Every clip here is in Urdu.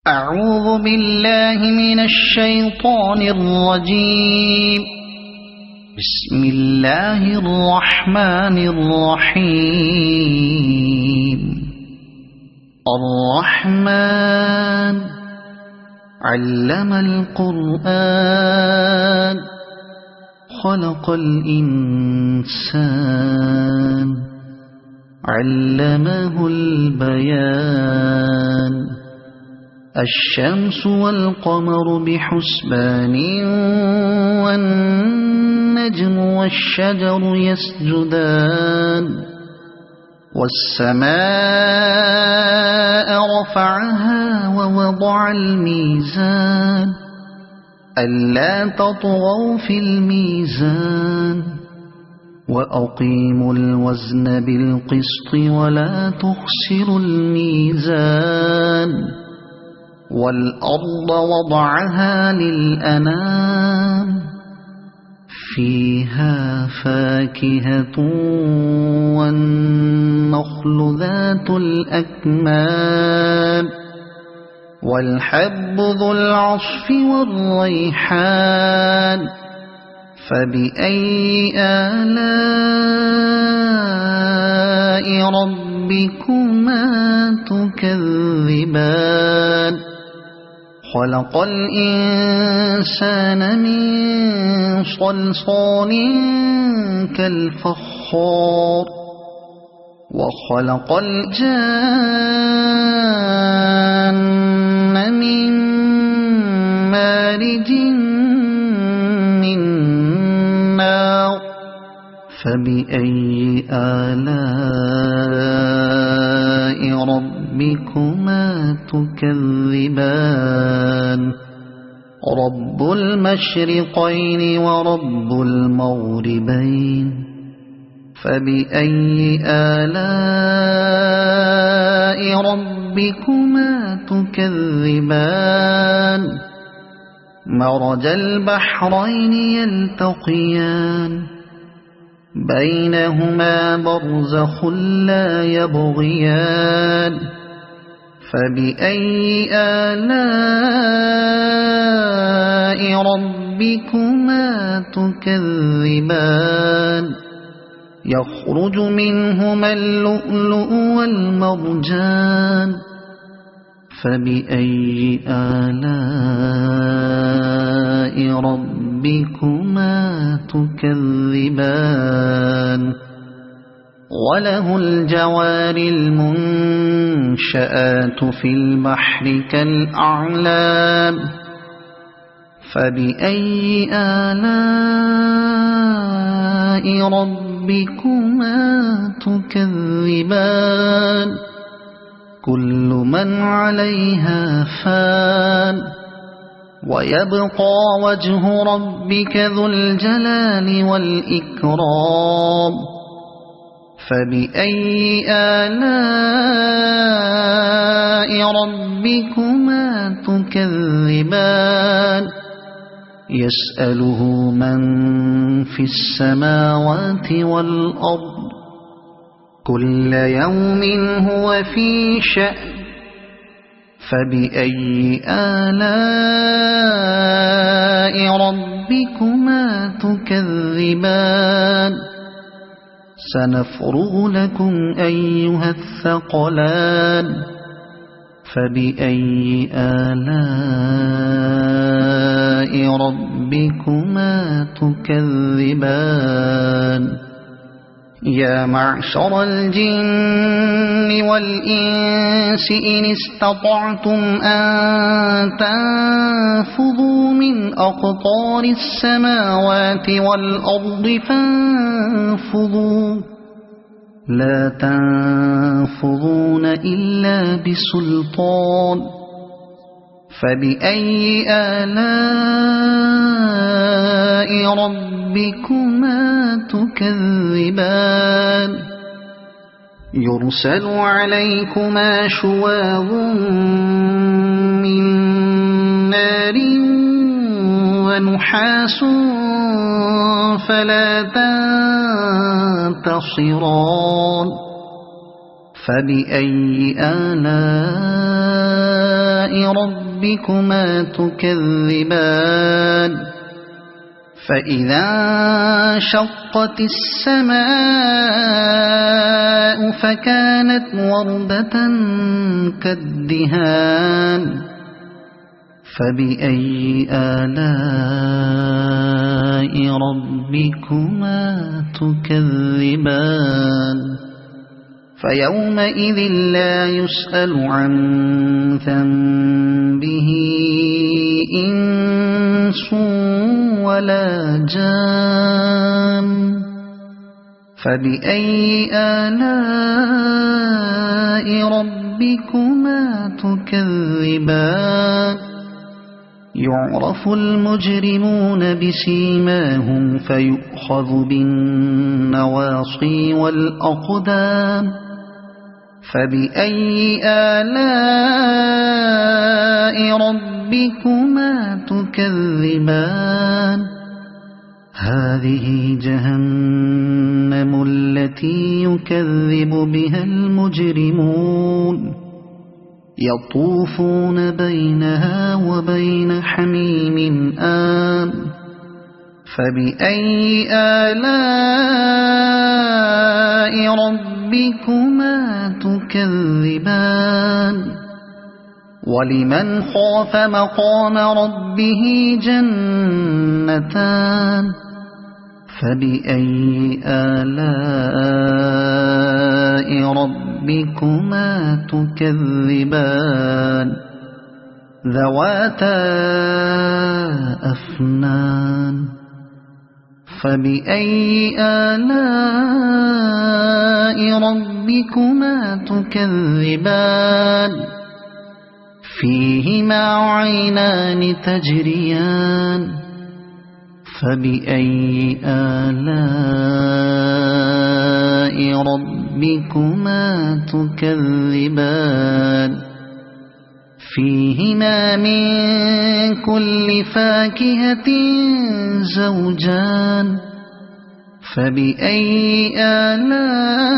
أعوذ بالله من الشيطان الرجيم. بسم الله الرحمن الرحيم. الرحمن علم القرآن خلق الإنسان علمه البيان. الشمس والقمر بحسبان والنجم والشجر يسجدان. والسماء رفعها ووضع الميزان ألا تطغوا في الميزان وأقيموا الوزن بالقسط ولا تخسروا الميزان. والأرض وضعها للأنام فيها فاكهة والنخل ذات الأكمام والحب ذو العصف والريحان. فبأي آلاء ربكما تكذبان. خلق الإنسان من صلصال كالفخار وخلق الجان من مارج من نار. فبأي آلاء ربكما تكذبان. رب المشرقين ورب المغربين. فبأي آلاء ربكما تكذبان. مرج البحرين يلتقيان بينهما برزخ لا يبغيان. فبأي آلاء ربكما تكذبان. يخرج منهما اللؤلؤ والمرجان. فبأي آلاء ربكما تكذبان. وله الجوار المنشآت في البحر كالأعلام. فبأي آلاء ربكما تكذبان. كل من عليها فان ويبقى وجه ربك ذو الجلال والإكرام. فبأي آلاء ربكما تكذبان. يسأله من في السماوات والأرض كل يوم هو في شأن. فبأي آلاء ربكما تكذبان. سنفرغ لكم أيها الثقلان. فبأي آلاء ربكما تكذبان. يا معشر الجن والإنس إن استطعتم أن تنفذوا من أقطار السماوات والأرض فانفذوا لا تنفذون إلا بسلطان. فبأي آلاء ربكما تكذبان. يرسل عليكما شواظ من نار ونحاس فلا تنتصران. فبأي آلاء ربكما تكذبان فإذا انشقت السماء فكانت وردة كالدهان فبأي آلاء ربكما تكذبان فيومئذ لا يسأل عن ذنبه إنس ولا جان فبأي آلاء ربكما تكذبان يعرف المجرمون بسيماهم فيؤخذ بالنواصي والأقدام فبأي آلاء ربكما تكذبان هذه جهنم التي يكذب بها المجرمون يطوفون بينها وبين حميم آن فبأي آلاء ربكما تكذبان ولمن خاف مقام ربه جنتان فبأي آلاء ربكما تكذبان ذواتا أفنان فبأي آلاء ربكما تكذبان فيهما عينان تجريان فبأي آلاء ربكما تكذبان فيهما من كل فاكهة زوجان فبأي آلاء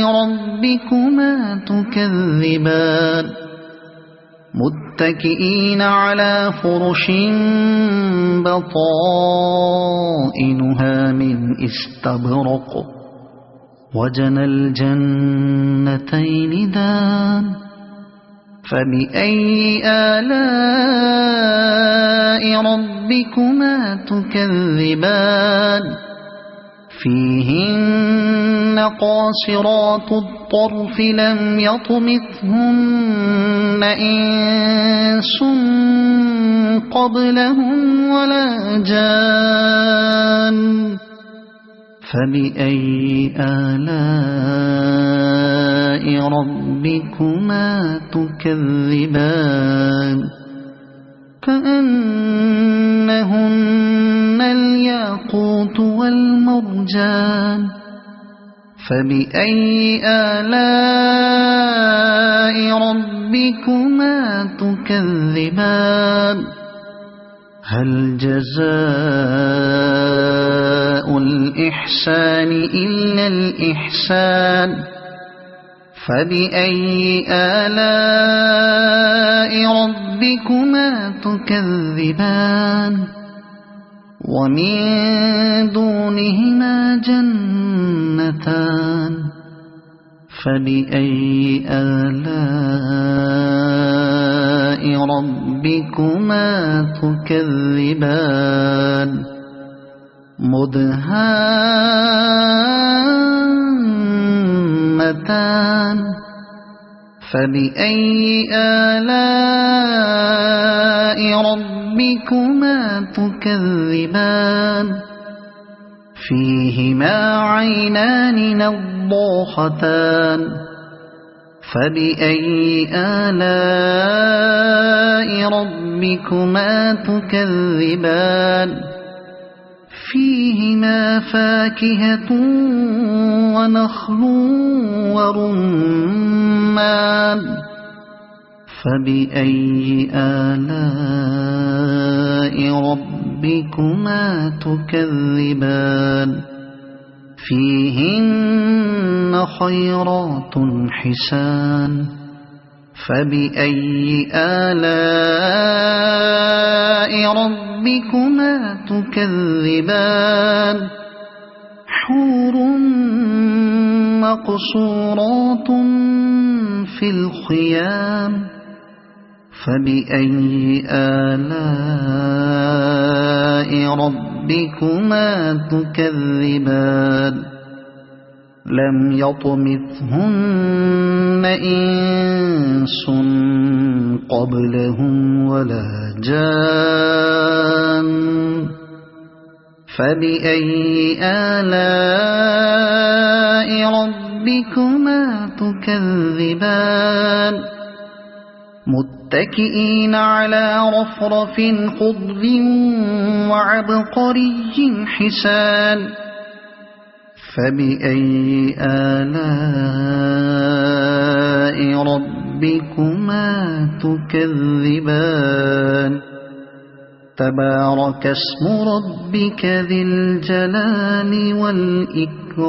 ربكما تكذبان متكئين على فرش بطائنها من استبرق وجنى الجنتين دان فبأي آلاء ربكما تكذبان فيهن قاصرات الطرف لم يطمثهن إنس قبلهم ولا جان فبأي آلاء ربكما تكذبان كأنهن الياقوت والمرجان فبأي آلاء ربكما تكذبان هل جزاء الإحسان إلا الإحسان فبأي آلاء ربكما تكذبان ومن دونهما جنتان فبأي آلاء ربكما تكذبان مدهامتان فبأي آلاء ربكما تكذبان فيهما عينان نضاختان فبأي آلاء ربكما تكذبان فيهما فاكهة ونخل ورمان فبأي آلاء ربكما تكذبان فيهن خيرات حسان فبأي آلاء ربكما تكذبان حور مقصورات في الخيام فبأي آلاء ربكما تكذبان لم يطمثهن إنس قبلهم ولا جان فبأي آلاء ربكما تكذبان متكئين على رفرف خضر وعبقري حسان فبأي آلاء ربكما تكذبان تبارك اسم ربك ذي الجلال والإكرام